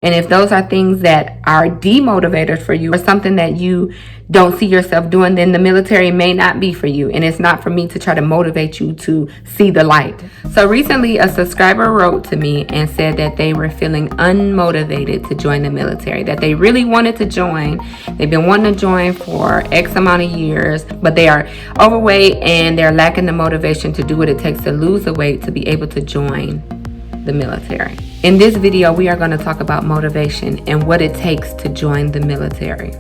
And if those are things that are demotivators for you or something that you don't see yourself doing, then the military may not be for you. And it's not for me to try to motivate you to see the light. So recently a subscriber wrote to me and said that they were feeling unmotivated to join the military, that they really wanted to join. They've been wanting to join for X amount of years, but they are overweight and they're lacking the motivation to do what it takes to lose the weight to be able to join the military. In this video, we are going to talk about motivation and what it takes to join the military.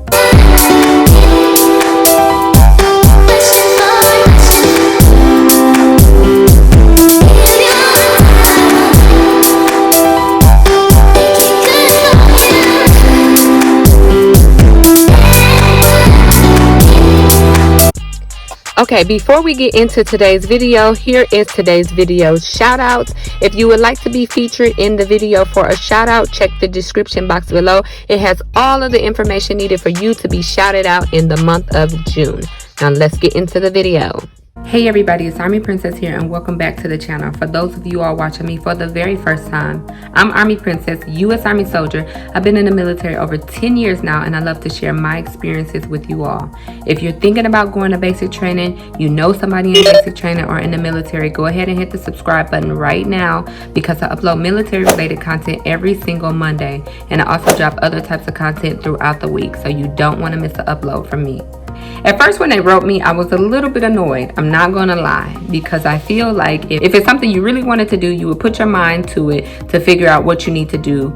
Okay, before we get into today's video, here is today's video shout out. If you would like to be featured in the video for a shout out, check the description box below. It has all of the information needed for you to be shouted out in the month of June. Now let's get into the video. Hey everybody, it's Army Princess here and welcome back to the channel. For those of you all watching me for the very first time, I'm Army Princess, U.S. Army soldier. I've been in the military over 10 years now and I love to share my experiences with you all. If you're thinking about going to basic training, you know somebody in basic training or in the military, go ahead and hit the subscribe button right now because I upload military related content every single Monday and I also drop other types of content throughout the week, so you don't want to miss an upload from me. At first when they wrote me, I was a little bit annoyed. I'm not gonna lie, because I feel like if it's something you really wanted to do, you would put your mind to it to figure out what you need to do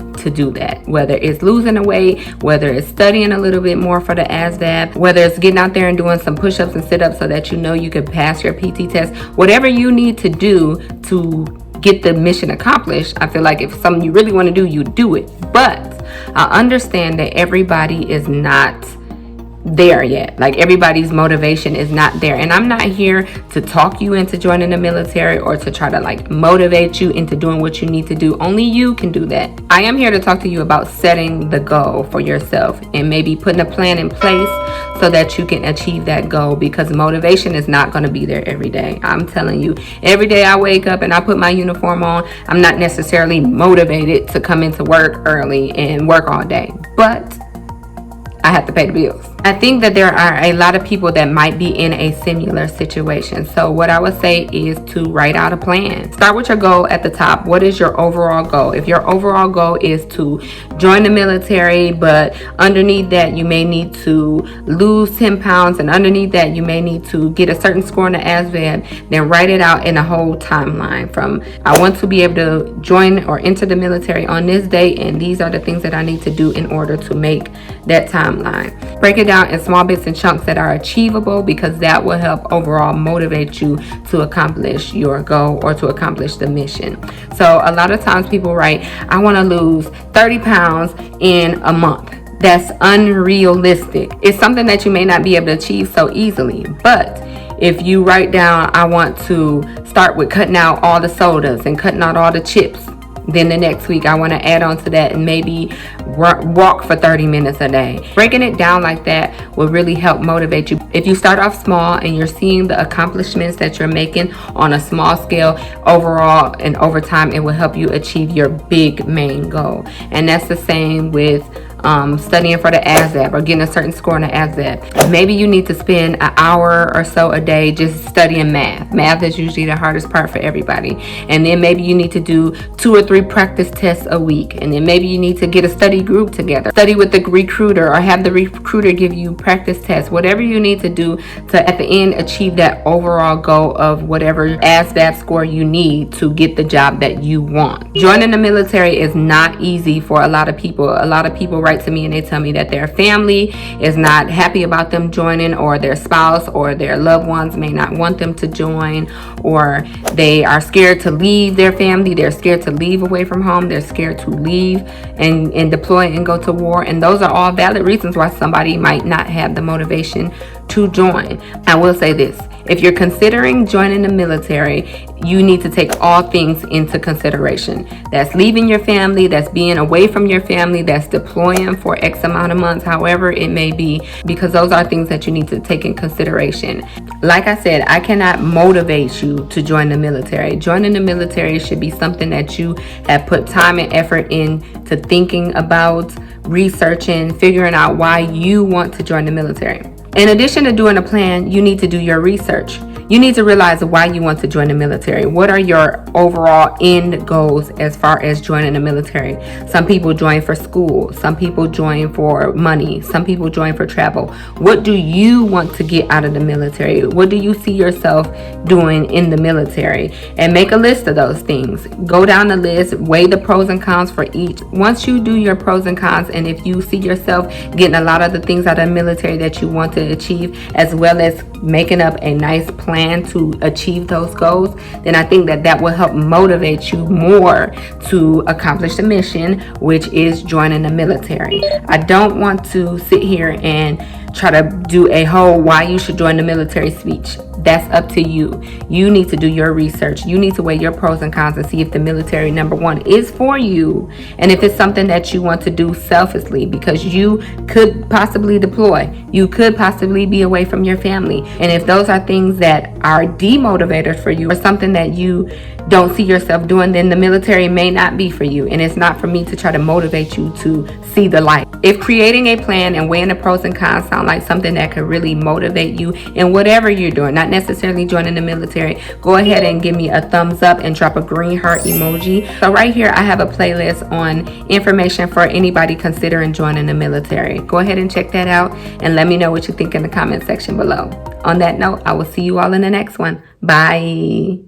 that. Whether it's losing the weight, whether it's studying a little bit more for the ASVAB, whether it's getting out there and doing some push-ups and sit-ups so that you know you can pass your PT test, whatever you need to do to get the mission accomplished. I feel like if it's something you really want to do, you do it. But I understand that everybody is not there yet. Like, everybody's motivation is not there, and I'm not here to talk you into joining the military or to try to like motivate you into doing what you need to do. Only you can do that. I am here to talk to you about setting the goal for yourself and maybe putting a plan in place so that you can achieve that goal, because motivation is not going to be there every day. I'm telling you, every day I wake up and I put my uniform on, I'm not necessarily motivated to come into work early and work all day, but I have to pay the bills. I think that there are a lot of people that might be in a similar situation. So what I would say is to write out a plan. Start with your goal at the top. What is your overall goal? If your overall goal is to join the military, but underneath that you may need to lose 10 pounds, and underneath that you may need to get a certain score in the ASVAB, then write it out in a whole timeline from I want to be able to join or enter the military on this date, and these are the things that I need to do in order to make that timeline. Break it down in small bits and chunks that are achievable, because that will help overall motivate you to accomplish your goal or to accomplish the mission. So a lot of times people write, I want to lose 30 pounds in a month. That's unrealistic. It's something that you may not be able to achieve so easily. But if you write down, I want to start with cutting out all the sodas and cutting out all the chips, then the next week I want to add on to that and maybe walk for 30 minutes a day. Breaking it down like that will really help motivate you. If you start off small and you're seeing the accomplishments that you're making on a small scale, overall and over time, it will help you achieve your big main goal. And that's the same with studying for the ASVAB or getting a certain score on the ASVAB. Maybe you need to spend an hour or so a day just studying math. Math is usually the hardest part for everybody. And then maybe you need to do 2 or 3 practice tests a week. And then maybe you need to get a study group together. Study with the recruiter or have the recruiter give you practice tests. Whatever you need to do to at the end achieve that overall goal of whatever ASVAB score you need to get the job that you want. Joining the military is not easy for a lot of people. A lot of people write to me and they tell me that their family is not happy about them joining, or their spouse or their loved ones may not want them to join, or they are scared to leave their family, they're scared to leave away from home, they're scared to leave and deploy and go to war. And those are all valid reasons why somebody might not have the motivation to join. I will say this, If you're considering joining the military, you need to take all things into consideration. That's leaving your family, that's being away from your family, that's deploying for X amount of months, however it may be, because those are things that you need to take in consideration. Like I said, I cannot motivate you to join the military. Joining the military should be something that you have put time and effort into thinking about, researching, figuring out why you want to join the military. In addition to doing a plan, you need to do your research. You need to realize why you want to join the military. What are your overall end goals as far as joining the military? Some people join for school. Some people join for money. Some people join for travel. What do you want to get out of the military? What do you see yourself doing in the military? And make a list of those things. Go down the list, weigh the pros and cons for each. Once you do your pros and cons, and if you see yourself getting a lot of the things out of the military that you want to achieve, as well as making up a nice plan to achieve those goals, then I think that will help motivate you more to accomplish the mission, which is joining the military. I don't want to sit here and try to do a whole why you should join the military speech. That's up to you. You need to do your research. You need to weigh your pros and cons and see if the military, number one, is for you, and if it's something that you want to do selfishly, because you could possibly deploy, you could possibly be away from your family, and if those are things that are demotivators for you or something that you don't see yourself doing, then the military may not be for you, and it's not for me to try to motivate you to see the light. If creating a plan and weighing the pros and cons sound like something that could really motivate you in whatever you're doing, not necessarily joining the military, go ahead and give me a thumbs up and drop a green heart emoji. So right here I have a playlist on information for anybody considering joining the military. Go ahead and check that out and let me know what you think in the comment section below. On that note, I will see you all in the next one. Bye.